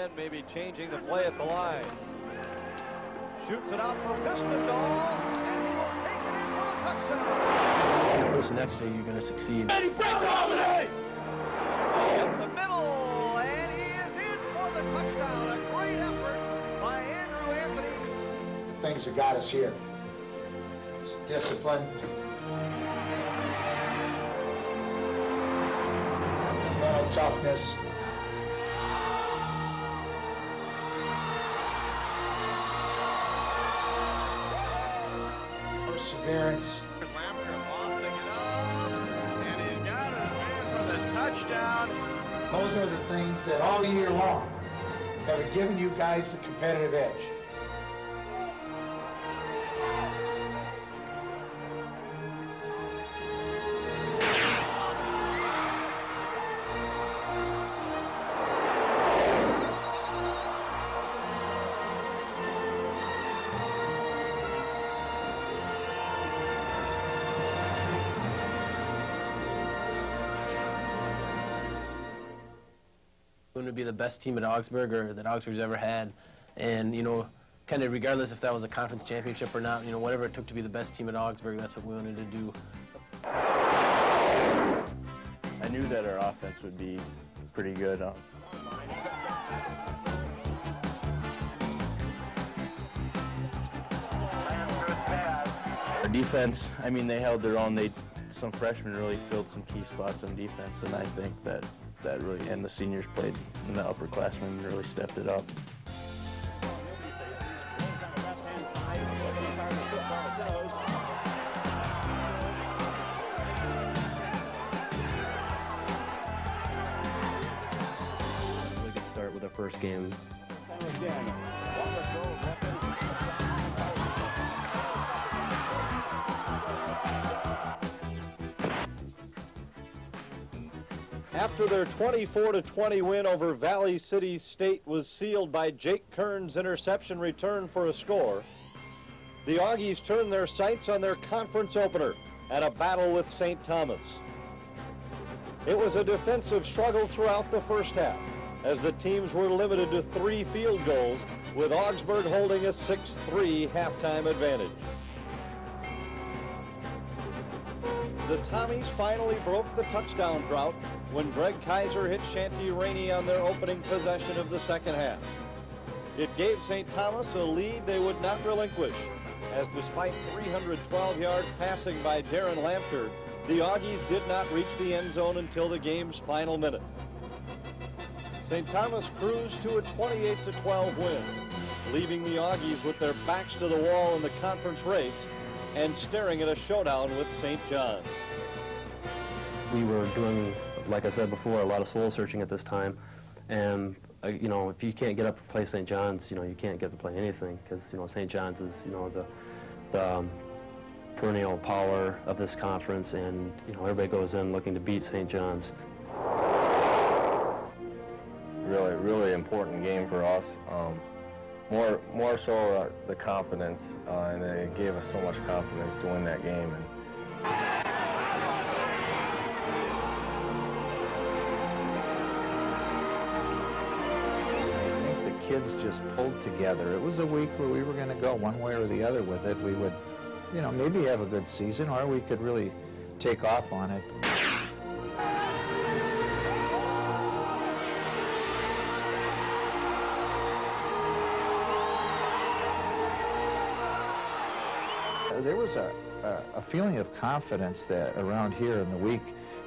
again, maybe changing the play at the line. Shoots it out for Pistondall, and he will take it in for the touchdown. This next year, you're going to succeed. And he breaks dominate! Up the middle, and he is in for the touchdown. A great effort by Andrew Anthony. The things that got us here. Discipline. Mental toughness. Perseverance. And he's got it for the touchdown. Those are the things that all year long have given you guys the competitive edge. To be the best team at Augsburg or that Augsburg's ever had, and you know, kind of regardless if that was a conference championship or not, you know, whatever it took to be the best team at Augsburg, that's what we wanted to do. I knew that our offense would be pretty good. Our defense, I mean, they held their own. Some freshmen really filled some key spots on defense, and I think that really, and the seniors played, and the upperclassmen really stepped it up. We could start with our first game. After their 24-20 win over Valley City State was sealed by Jake Kern's interception return for a score, the Augies turned their sights on their conference opener at a battle with St. Thomas. It was a defensive struggle throughout the first half, as the teams were limited to 3 field goals, with Augsburg holding a 6-3 halftime advantage. The Tommies finally broke the touchdown drought when Greg Kaiser hit Shanty Rainey on their opening possession of the second half. It gave St. Thomas a lead they would not relinquish, as despite 312 yards passing by Darren Lampterd, the Augies did not reach the end zone until the game's final minute. St. Thomas cruised to a 28-12 win, leaving the Augies with their backs to the wall in the conference race and staring at a showdown with St. John's. We were doing, like I said before, a lot of soul searching at this time, and you know, if you can't get up to play St. John's, you know, you can't get to play anything, because you know, St. John's is, you know, the perennial power of this conference, and you know, everybody goes in looking to beat St. John's. Really important game for us. More so the confidence, and they gave us so much confidence to win that game. I think the kids just pulled together. It was a week where we were going to go one way or the other with it. We would, you know, maybe have a good season, or we could really take off on it. There was a feeling of confidence that around here in the week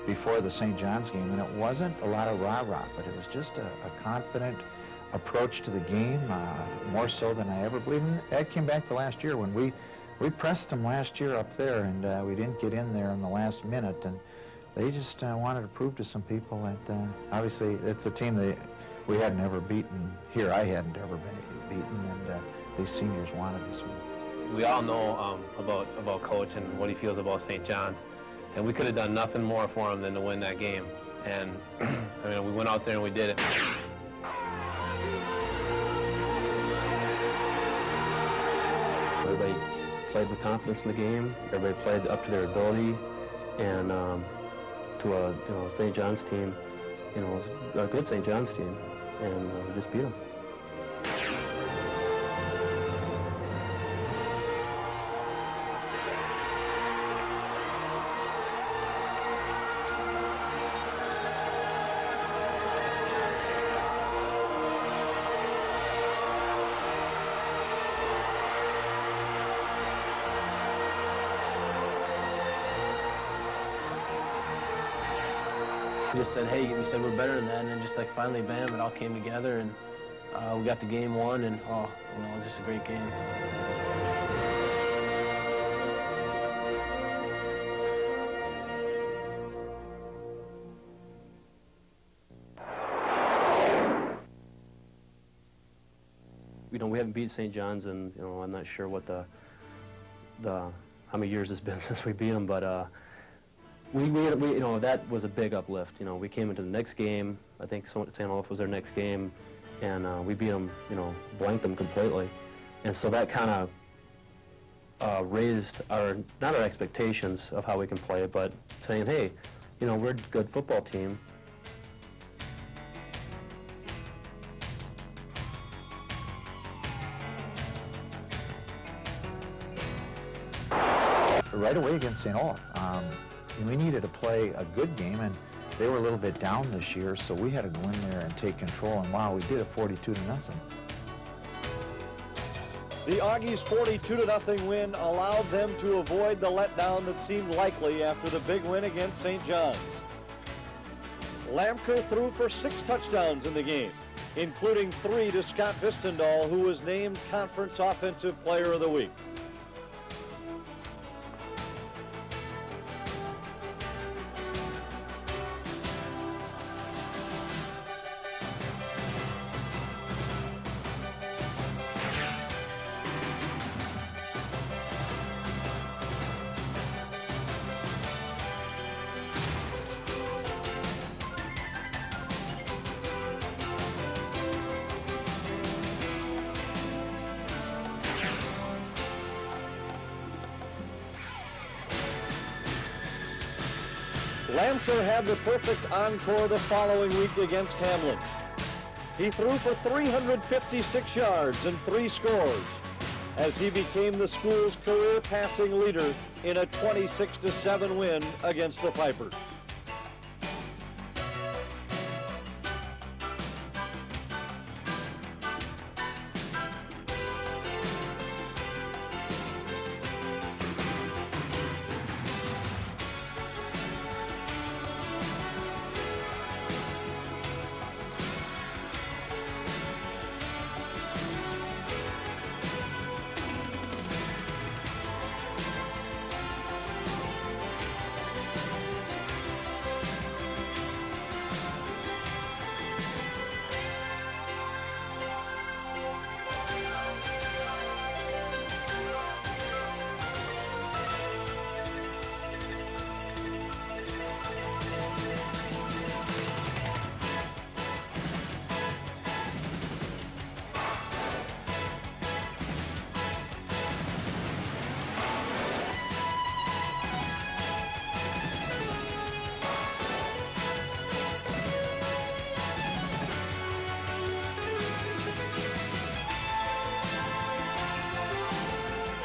before the St. John's game, and it wasn't a lot of rah-rah, but it was just a confident approach to the game, more so than I ever believed. And that came back to last year when we pressed them last year up there, and we didn't get in there in the last minute, and they just wanted to prove to some people that obviously it's a team that we hadn't ever beaten here. I hadn't ever been beaten, and these seniors wanted us. We all know about Coach and what he feels about St. John's, and we could have done nothing more for him than to win that game. And I mean, we went out there and we did it. Everybody played with confidence in the game. Everybody played up to their ability, and to a St. John's team, you know, it was a good St. John's team, and we just beat them. We just said, hey, we said we're better than that, and then just like finally, bam, it all came together, and we got the game won, and oh, you know, it was just a great game. You know, we haven't beat St. John's, and you know, I'm not sure what how many years it's been since we beat them, but we you know, that was a big uplift. You know, we came into the next game. I think St. Olaf was our next game, and we beat them. You know, blanked them completely, and so that kind of raised not our expectations of how we can play, but saying, hey, you know, we're a good football team. Right away against St. Olaf. We needed to play a good game, and they were a little bit down this year, so we had to go in there and take control, and wow, we did it 42-0. The Augies' 42-0 win allowed them to avoid the letdown that seemed likely after the big win against St. John's. Lamker threw for 6 touchdowns in the game, including 3 to Scott Vistendahl, who was named Conference Offensive Player of the Week. Lamker had the perfect encore the following week against Hamlin. He threw for 356 yards and 3 scores as he became the school's career passing leader in a 26-7 win against the Pipers.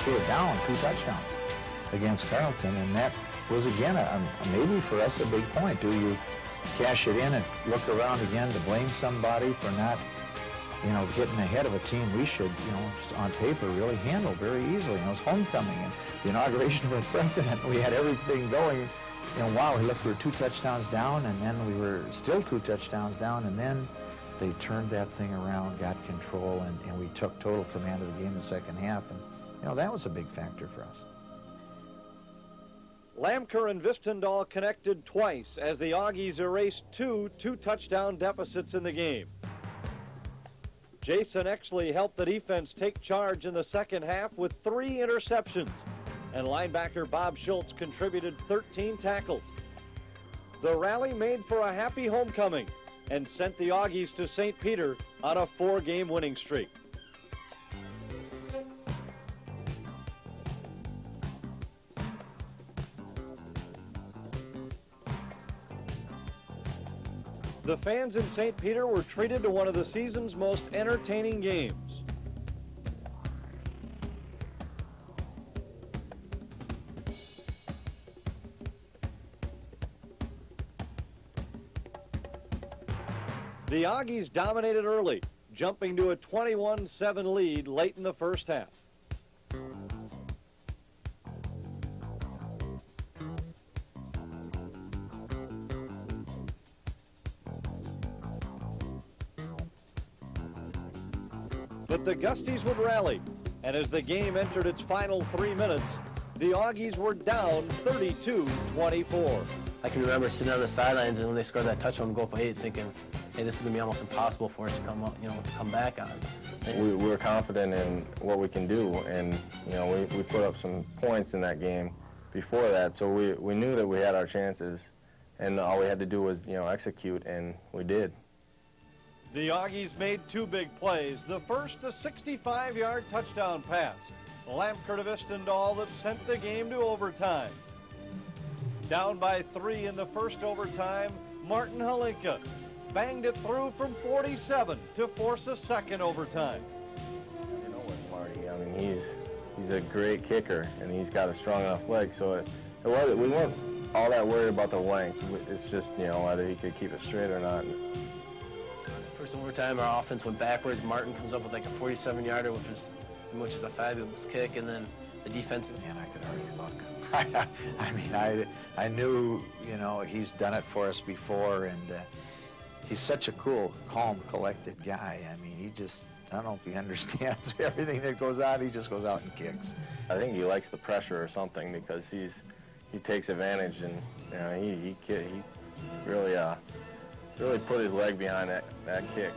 We were down 2 touchdowns against Carleton, and that was, again, maybe for us a big point. Do you cash it in and look around again to blame somebody for not, you know, getting ahead of a team we should, you know, on paper really handle very easily? And it was homecoming and the inauguration of a president. We had everything going. You know, wow, look, we were 2 touchdowns down, and then we were still 2 touchdowns down, and then they turned that thing around, got control, and we took total command of the game in the second half. And you know, that was a big factor for us. Lamker and Vistendahl connected twice as the Augies erased 2 touchdown deficits in the game. Jason Exley helped the defense take charge in the second half with 3 interceptions, and linebacker Bob Schultz contributed 13 tackles. The rally made for a happy homecoming and sent the Augies to St. Peter on a 4-game winning streak. The fans in St. Peter were treated to one of the season's most entertaining games. The Augies dominated early, jumping to a 21-7 lead late in the first half. But the Gusties would rally, and as the game entered its final 3 minutes, the Augies were down 32-24. I can remember sitting on the sidelines, and when they scored that touchdown to go up 8, thinking, hey, this is going to be almost impossible for us to come back on. We were confident in what we can do, and we put up some points in that game before that, so we knew that we had our chances, and all we had to do was execute, and we did. The Augies made 2 big plays. The first, a 65-yard touchdown pass. Lamker to Vistendal that sent the game to overtime. Down by 3 in the first overtime, Martin Halinka banged it through from 47 to force a second overtime. You know what, Marty, I mean, he's a great kicker, and he's got a strong enough leg, so we weren't all that worried about the length. It's just, whether he could keep it straight or not. First overtime, our offense went backwards. Martin comes up with like a 47-yarder, which is a fabulous kick, and then the defense. Man, I could already look. I mean, I knew, he's done it for us before, and he's such a cool, calm, collected guy. I mean, I don't know if he understands everything that goes on. He just goes out and kicks. I think he likes the pressure or something, because he takes advantage, and he really put his leg behind that kick.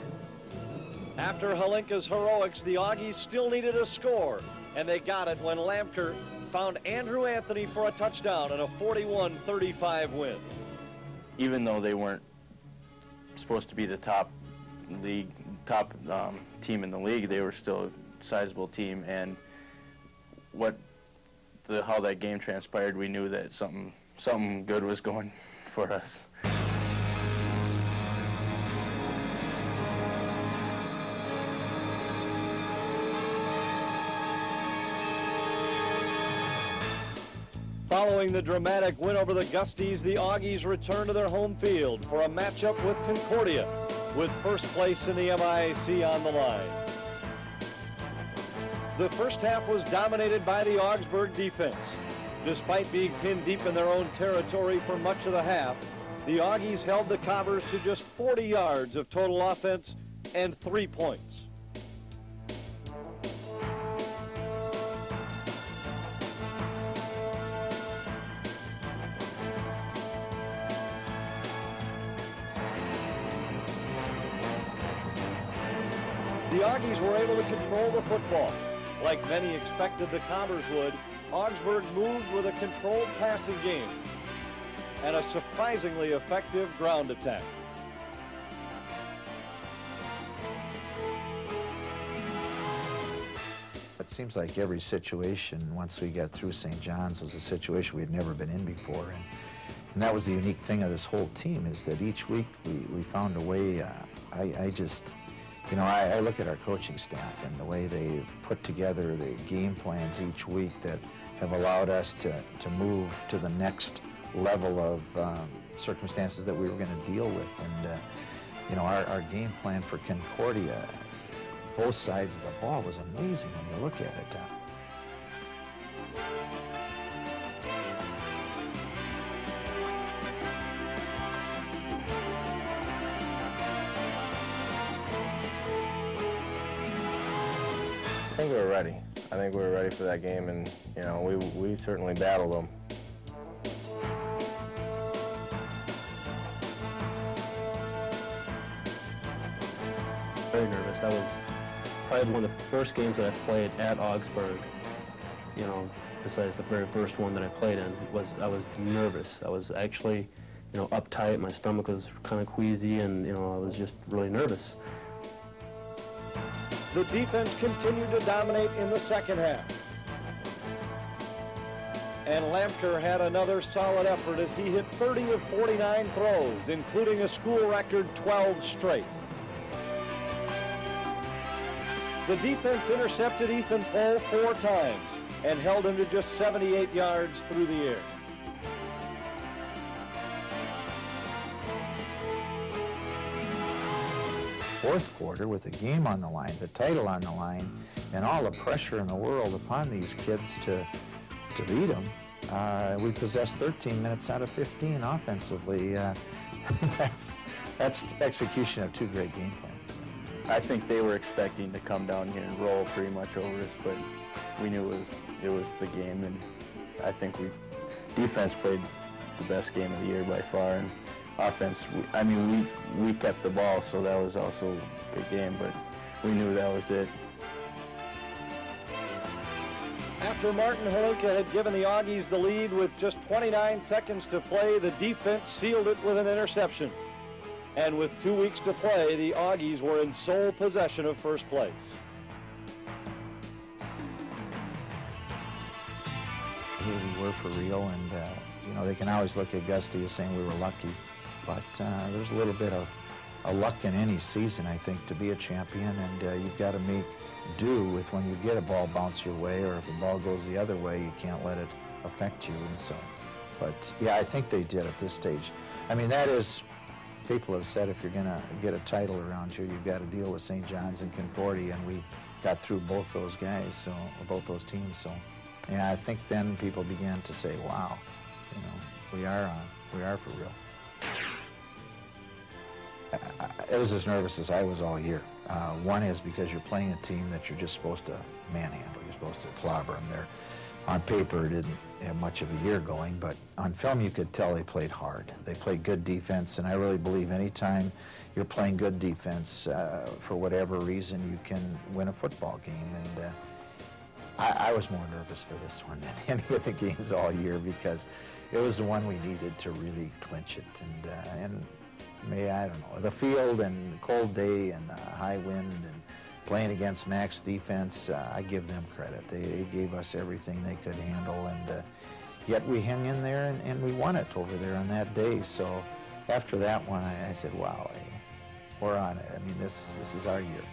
After Halinka's heroics, the Augies still needed a score, and they got it when Lamker found Andrew Anthony for a touchdown and a 41-35 win. Even though they weren't supposed to be the top team in the league, they were still a sizable team, and how that game transpired, we knew that something good was going for us. Following the dramatic win over the Gusties, the Augies return to their home field for a matchup with Concordia, with first place in the MIAC on the line. The first half was dominated by the Augsburg defense. Despite being pinned deep in their own territory for much of the half, the Augies held the Cobbers to just 40 yards of total offense and 3 points. The Augies were able to control the football. Like many expected the Cobbers would, Augsburg moved with a controlled passing game and a surprisingly effective ground attack. It seems like every situation, once we got through St. John's, was a situation we had never been in before. And that was the unique thing of this whole team, is that each week we found a way. I look at our coaching staff and the way they've put together the game plans each week that have allowed us to move to the next level of circumstances that we were going to deal with. And, our game plan for Concordia, both sides of the ball, was amazing when you look at it. I think we were ready. I think we were ready for that game, and we certainly battled them. Very nervous. That was probably one of the first games that I played at Augsburg. Besides the very first one that I played in, I was nervous. I was actually, uptight. My stomach was kind of queasy, and I was just really nervous. The defense continued to dominate in the second half. And Lamker had another solid effort as he hit 30 of 49 throws, including a school record 12 straight. The defense intercepted Ethan Pohl 4 times and held him to just 78 yards through the air. Fourth quarter, with the game on the line, the title on the line, and all the pressure in the world upon these kids to beat them, we possessed 13 minutes out of 15 offensively. That's execution of 2 great game plans. I think they were expecting to come down here and roll pretty much over us, but we knew it was the game, and I think defense played the best game of the year by far, and offense, we kept the ball, so that was also a good game, but we knew that was it. After Martin Haluka had given the Augies the lead with just 29 seconds to play, the defense sealed it with an interception. And with 2 weeks to play, the Augies were in sole possession of first place. We were for real, and you know, they can always look at Gusty as saying we were lucky, but there's a little bit of luck in any season, I think, to be a champion, and you've got to make do with when you get a ball bounce your way, or if the ball goes the other way, you can't let it affect you, and so. But yeah, I think they did at this stage. I mean, that is, people have said if you're going to get a title around here, you've got to deal with St. John's and Concordia, and we got through both those guys, so both those teams. So, yeah, I think then people began to say, "Wow, you know, we are for real." I was as nervous as I was all year. One is because you're playing a team that you're just supposed to manhandle. You're supposed to clobber them. There, on paper, it didn't have much of a year going, but on film you could tell they played hard. They played good defense, and I really believe anytime you're playing good defense, for whatever reason, you can win a football game. And I was more nervous for this one than any of the games all year, because it was the one we needed to really clinch it. And I don't know, the field and the cold day and the high wind and playing against Mac's defense, I give them credit. They gave us everything they could handle, and yet we hung in there and we won it over there on that day. So after that one, I said, wow, we're on it. I mean, this is our year.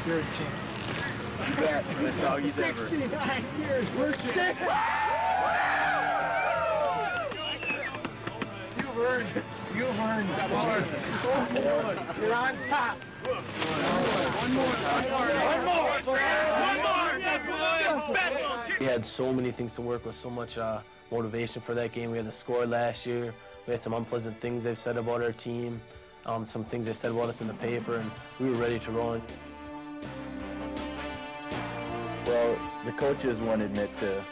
Your chance. That's all he's ever. 69 years, we're champions. You've earned it. You're on top. One more. We had so many things to work with, so much motivation for that game. We had the score last year. We had some unpleasant things they've said about our team, some things they said about us in the paper, and we were ready to roll. Well, the coaches won't admit to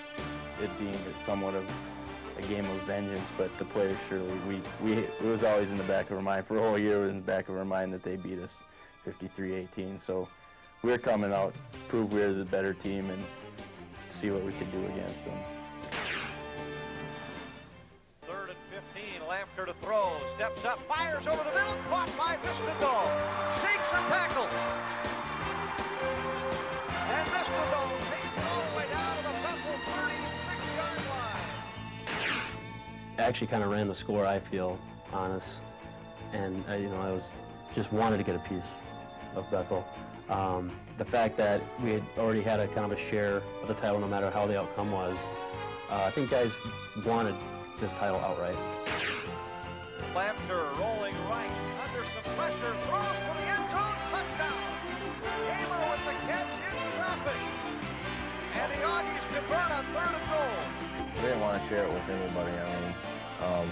it being somewhat of a game of vengeance, but the players surely, it was always in the back of our mind. For a whole year, it was in the back of our mind that they beat us 53-18. So we're coming out, prove we're the better team, and see what we can do against them. 3rd and 15, Lamker to throw, steps up, fires over the middle, caught by Vistadal, shakes a tackle. And Vistadal takes it all the way down to the Bethel 36-yard line. I actually kind of ran the score, I feel, on us, and you know, I was just wanted to get a piece of Bethel. The fact that we had already had a kind of a share of the title, no matter how the outcome was, I think guys wanted this title outright. Lamker rolling right, under some pressure, throws for the end zone, touchdown. Gamer with the catch in traffic. And the Augies convert on 3rd and goal. We didn't want to share it with anybody. I mean,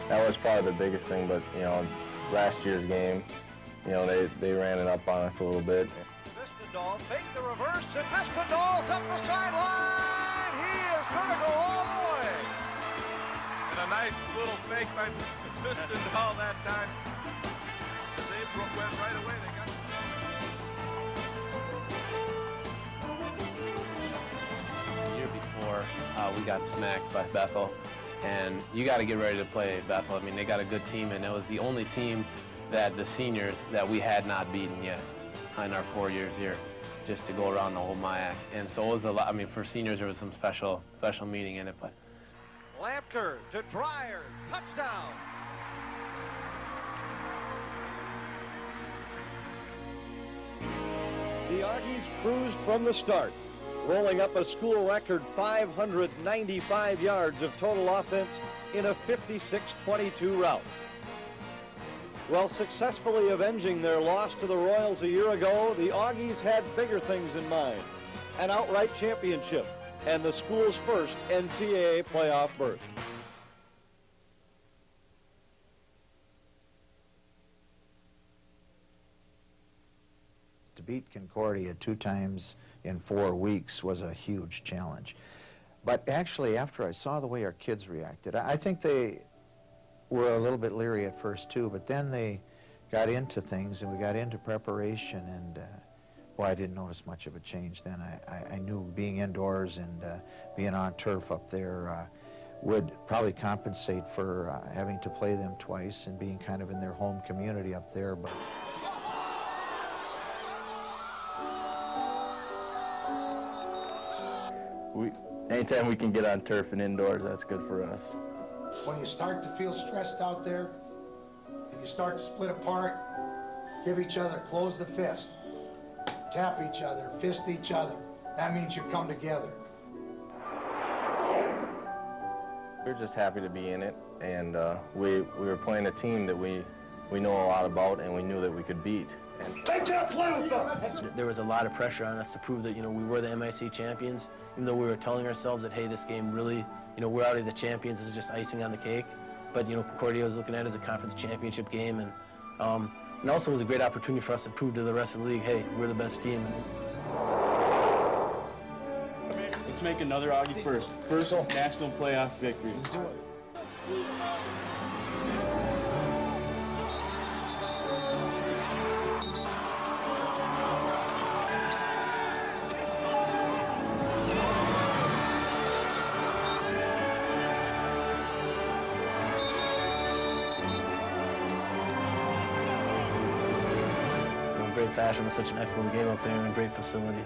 that was probably the biggest thing, but, you know, last year's game, you know, they ran it up on us a little bit. Vistadal fake the reverse, and Vistadal's up the sideline. He is going to go all the way. And a nice little fake by Vistadal that time. They went right away. They got. The year before, we got smacked by Bethel, and you got to get ready to play Bethel. I mean, they got a good team, and it was the only team that the seniors that we had not beaten yet in our 4 years here, just to go around the whole MIAC. And so it was a lot. I mean, for seniors, there was some special meaning in it. But Lamker to Dreyer, touchdown. The Augies cruised from the start, rolling up a school record 595 yards of total offense in a 56-22 rout. While successfully avenging their loss to the Royals a year ago, the Augies had bigger things in mind: an outright championship and the school's first NCAA playoff berth. To beat Concordia 2 times in 4 weeks was a huge challenge. But actually, after I saw the way our kids reacted, I think they were a little bit leery at first too, but then they got into things and we got into preparation, and well, I didn't notice much of a change then. I knew being indoors and being on turf up there would probably compensate for having to play them twice and being kind of in their home community up there. But anytime we can get on turf and indoors, that's good for us. When you start to feel stressed out there, and you start to split apart, give each other, close the fist, tap each other, fist each other. That means you come together. We're just happy to be in it, and we were playing a team that we know a lot about and we knew that we could beat. And They can't play with them! There was a lot of pressure on us to prove that, we were the MIAC champions, even though we were telling ourselves that, hey, this game really, we're already the champions, this is just icing on the cake. But, Concordia was looking at it as a conference championship game, and also it was a great opportunity for us to prove to the rest of the league, hey, we're the best team. Let's make another Augie first national playoff victory. Let's do it. Great fashion with such an excellent game up there and a great facility.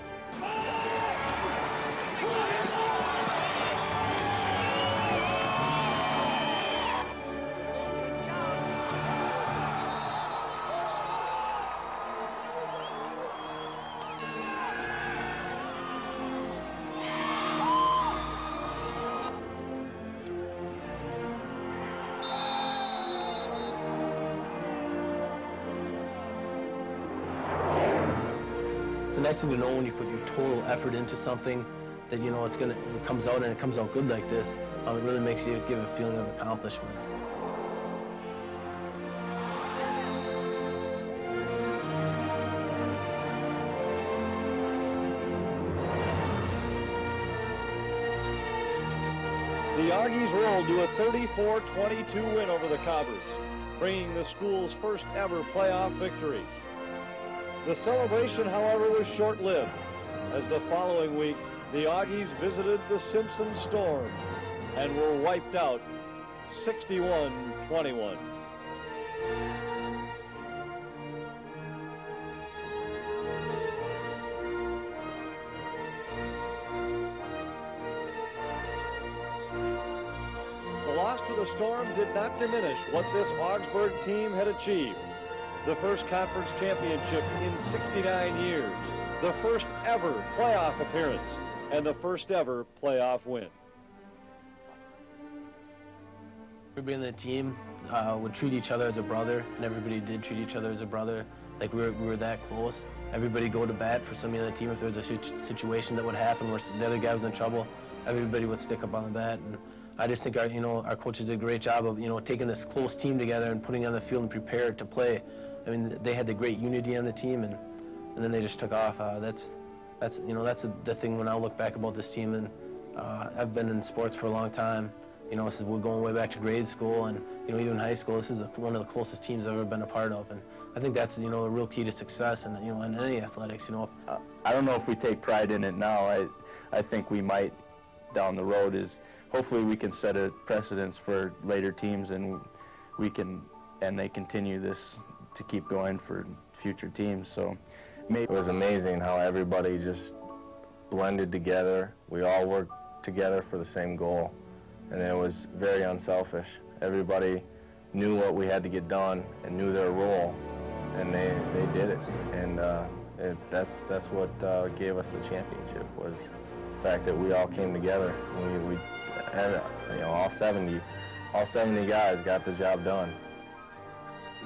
It's a nice thing to know when you put your total effort into something that it comes out and it comes out good like this. It really makes you give a feeling of accomplishment. The Augies rolled to a 34-22 win over the Cobbers, bringing the school's first ever playoff victory. The celebration, however, was short-lived, as the following week, the Augies visited the Simpson Storm and were wiped out 61-21. The loss to the Storm did not diminish what this Augsburg team had achieved. The first conference championship in 69 years, the first ever playoff appearance, and the first ever playoff win. Everybody in the team would treat each other as a brother, and everybody did treat each other as a brother. Like we were that close. Everybody go to bat for somebody on the team. If there was a situation that would happen where the other guy was in trouble, everybody would stick up on the bat. And I just think our coaches did a great job of taking this close team together and putting it on the field and prepared to play. I mean, they had the great unity on the team, and then they just took off. That's the thing when I look back about this team. And I've been in sports for a long time. We're going way back to grade school, and even high school. This is one of the closest teams I've ever been a part of, and I think that's a real key to success, and in any athletics. I don't know if we take pride in it now. I think we might down the road. Hopefully we can set a precedence for later teams, and they continue this to keep going for future teams. So it was amazing how everybody just blended together. We all worked together for the same goal, and it was very unselfish. Everybody knew what we had to get done and knew their role, and they did it. And that's what gave us the championship, was fact that we all came together. We had, you know, all 70 guys got the job done.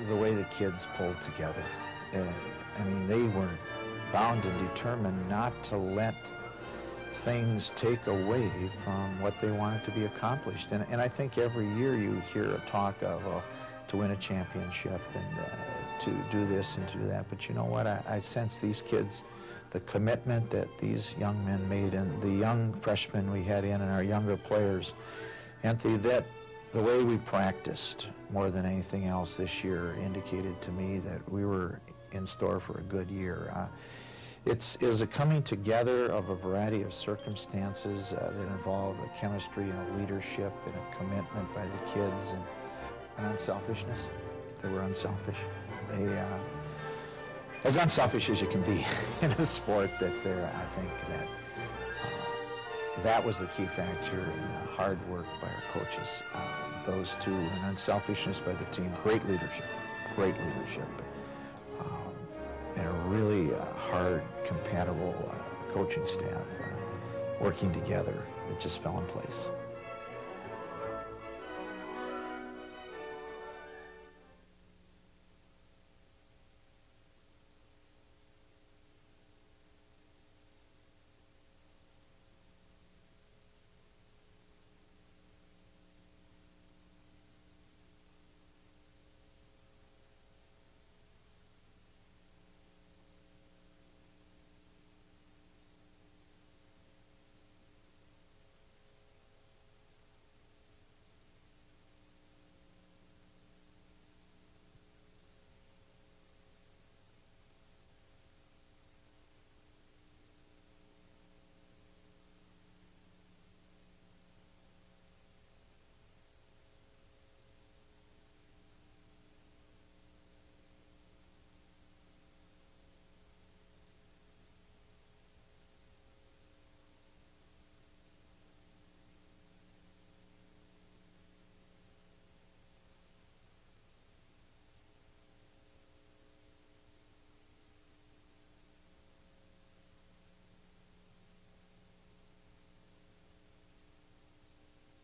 The way the kids pulled together, I mean, they were bound and determined not to let things take away from what they wanted to be accomplished. And I think every year you hear a talk of to win a championship and to do this and to do that. But you know what? I sense these kids, the commitment that these young men made, and the young freshmen we had in and our younger players, Anthony, that the way we practiced more than anything else this year indicated to me that we were in store for a good year. It was a coming together of a variety of circumstances that involve a chemistry and a leadership and a commitment by the kids and an unselfishness. They were unselfish. They, as unselfish as you can be in a sport that's there, I think that was the key factor in hard work by our coaches. Those two, and unselfishness by the team, great leadership, and a really hard, compatible coaching staff working together. It just fell in place.